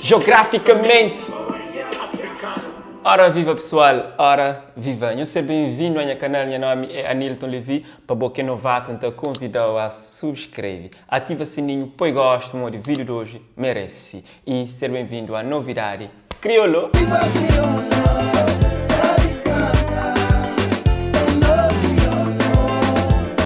geograficamente. Ora viva pessoal, ora viva. Eu seja bem-vindo ao meu canal, meu nome é Anilton Levi. Para você que é novato, então convido a subscrever. Ativa o sininho, pois gosto do vídeo de hoje, merece. E seja bem-vindo à novidade Criolo.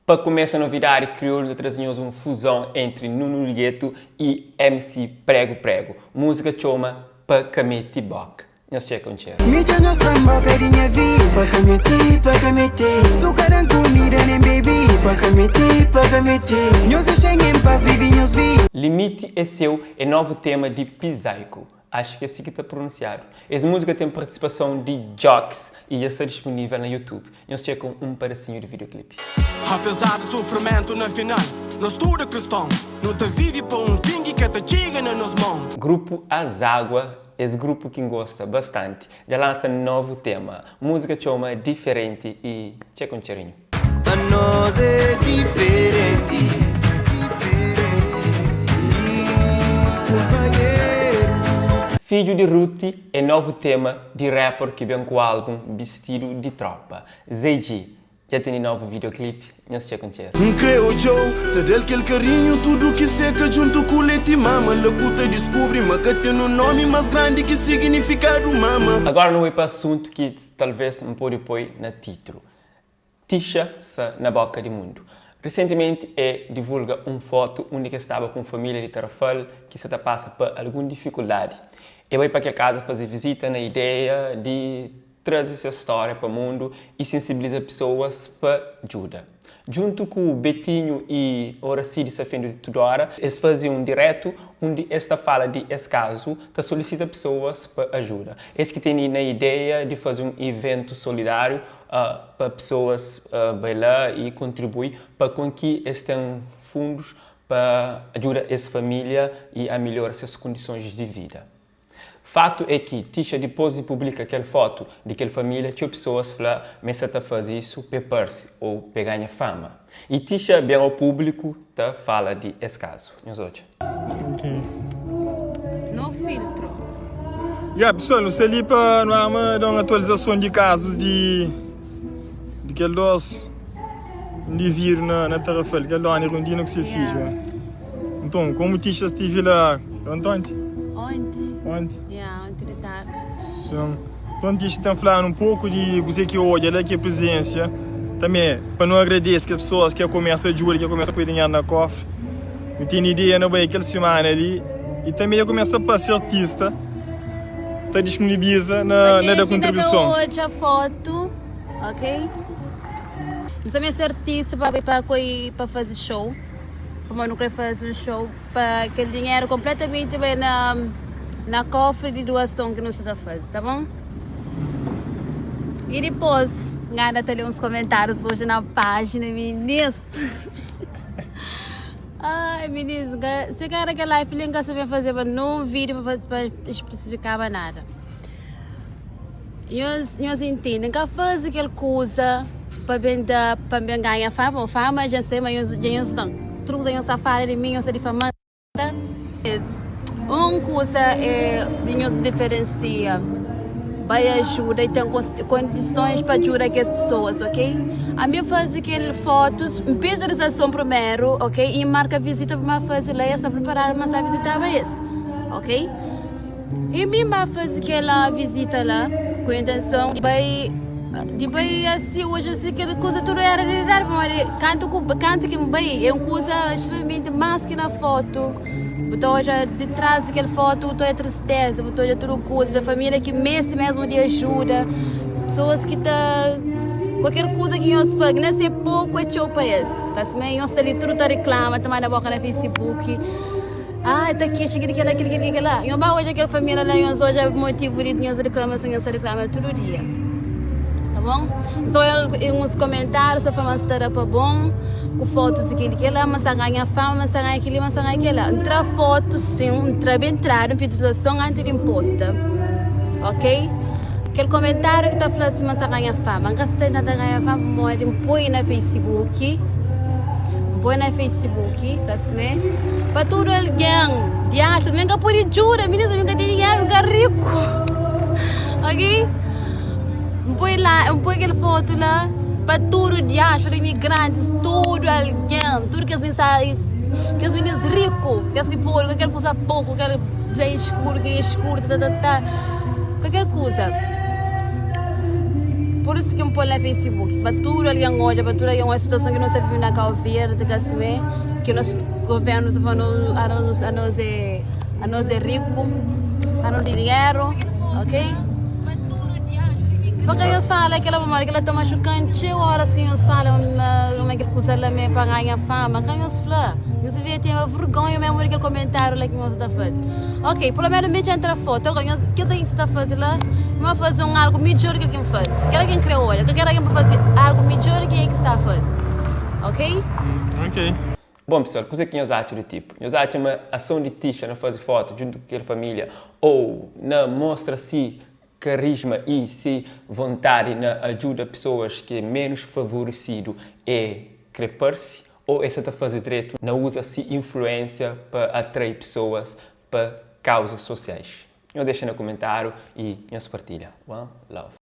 Para começar a novidade Criolo, trazemos uma fusão entre Nuno Gueto e MC Prego Prego. Música chama para Kameti Bok. Nós checamos o Mídia nós tamba carinha vi para Kameti Sucaran comida nem baby para Kameti Nós deixem em paz vivinhos vi. Limite é seu, é novo tema de Pisaico. Acho que é assim que está pronunciado. Essa música tem participação de Jocks e já está disponível no YouTube. Nós checamos um pedacinho de videoclipe. Apesar do sofrimento na final, nós tudo é cristão. Não te vive por fim que te chega nas nossas mãos. Grupo Azágua, esse grupo que gosta bastante, já lança um novo tema. Música chama diferente e checa um cheirinho. A nós é diferente. Filho de Ruti é novo tema de rapper que vem com o álbum Vestido de Tropa. ZG, já tem novo videoclipe, nós checamos o cheiro. Creio Joe, te deu aquele carinho, tudo que seca junto com o leite mama. La puta descobre, mas que tem um nome mais grande que significado mama. Agora não é para assunto que talvez um pouco depois na título. Tisha está na boca do mundo. Recentemente, divulga uma foto onde estava com a família de Tarrafal que se passa por alguma dificuldade. Eu vou para aquela casa fazer visita na ideia de trazer essa história para o mundo e sensibilizar pessoas para ajuda. Junto com o Betinho e o Horacide Safendo de Tudora, eles fazem um direto onde esta fala de esse caso solicita pessoas para ajuda. Eles que têm na ideia de fazer um evento solidário para pessoas bailar e contribuir para com que eles tenham fundos para ajudar essa família e a melhorar suas condições de vida. Fato é que, Tisha, depois de publicar aquela foto de aquela família, tinha pessoas que falaram, mas você fazer isso para perder ou para ganhar fama. E Tisha, bem ao público, fala de esse caso. Nós outros. Ok. No filtro. Pessoal, não sei ali para dar uma atualização de casos de aquele doce de vírus na Tarrafal, aquele doce rondino que se fez. Então, como o Tisha esteve lá ontem? Ontem de tarde. Então, Tisha está falando um pouco de você que hoje, ela que é presença. Também, para não agradecer as pessoas que começam a ajudar, que começam a pôr dinheiro na cofre. Eu tenho ideia, não vai aquela semana ali. E também eu começo a passar artista. Está disponibiliza na da contribuição. Hoje a foto, ok? Não sou ser artista para fazer show. Como eu não quero fazer um show, para aquele dinheiro completamente bem na cofre de doação que nós estamos a fazer, tá bom? E depois, Gana tá ali uns comentários hoje na página, meninas. Ai, meninas, se quer que a live não sabe fazer um vídeo para especificar nada. E nós entendem que fazer aquela coisa para ganhar fama, fama já sei, mas eu estão. Trouxe um safari de mim, eu sou de fama. Uma coisa é que diferencia, vai ajudar e tem condições para ajudar as pessoas, ok? A minha faz aquelas fotos, pedalização primeiro, ok? E marca visita para fazer lá, essa preparar, mas a visitar vai esse, ok? E minha faz aquela visita lá, com a intenção de vai assim, hoje assim, aquela coisa toda era de dar, mas canto que bem, é uma coisa extremamente mais que na foto. Botou já de trás daquela foto, botou a tristeza, botou já tudo o cuido da família que mesmo de ajuda, pessoas que qualquer coisa que nós fazemos, não sei pouco é show para isso. Porque assim, nós ali tudo reclama, também na boca no Facebook. Tá aqui, chega daquele lá. E hoje aquela família lá, hoje é motivo de nós reclamações, reclama todo dia. Bom? Só uns comentários, só fama estar para bom, com fotos que lá, mas ganha fama, mas ganha aquilo, mas ganha aquilo. Entrar fotos, sim, entrar em pedição antes de imposta, ok? Aquele comentário que está falando assim, mas ganha fama, não está ganhando fama, pode põe na Facebook, põe na Facebook, tá-se para todo alguém, diacho, também que pode jura, meninas, também que tem dinheiro, que rico, ok? Põe lá, põe aquela foto lá, para todo diacho, imigrantes, todo alguém, tudo que as mensagens, que as meninas ricos, que as que pôr, qualquer coisa pouco, qualquer já escuro, que é escuro, qualquer coisa. Por isso que eu põe lá no Facebook, para tudo ali hoje, para tudo ali uma situação que não se vive na Cabo Verde, que o nosso governo está falando a nós é rico, a nós tem dinheiro, ok? Porque eles falam que ela está machucante, horas que eles falam como é que coisa lá mesmo para ganhar fama, que eles falam. Eu se vê, tem uma vergonha mesmo daquele comentário lá que você está fazendo. Ok, pelo menos me entra a foto, o que você está fazendo lá? Não fazer algo melhor que ele faz. Quem criou, olha, que quer fazer algo melhor que ele está fazendo. Ok? Ok. Bom, pessoal, coisa que nós achamos do tipo? Nós achamos uma ação de Tisha na fazer foto junto com aquela família ou na mostra-se carisma e se vontade na ajuda pessoas que é menos favorecido é crepar-se ou essa está fazer direito na usa-se influência para atrair pessoas para causas sociais. Não deixa no comentário e nos partilha. One love.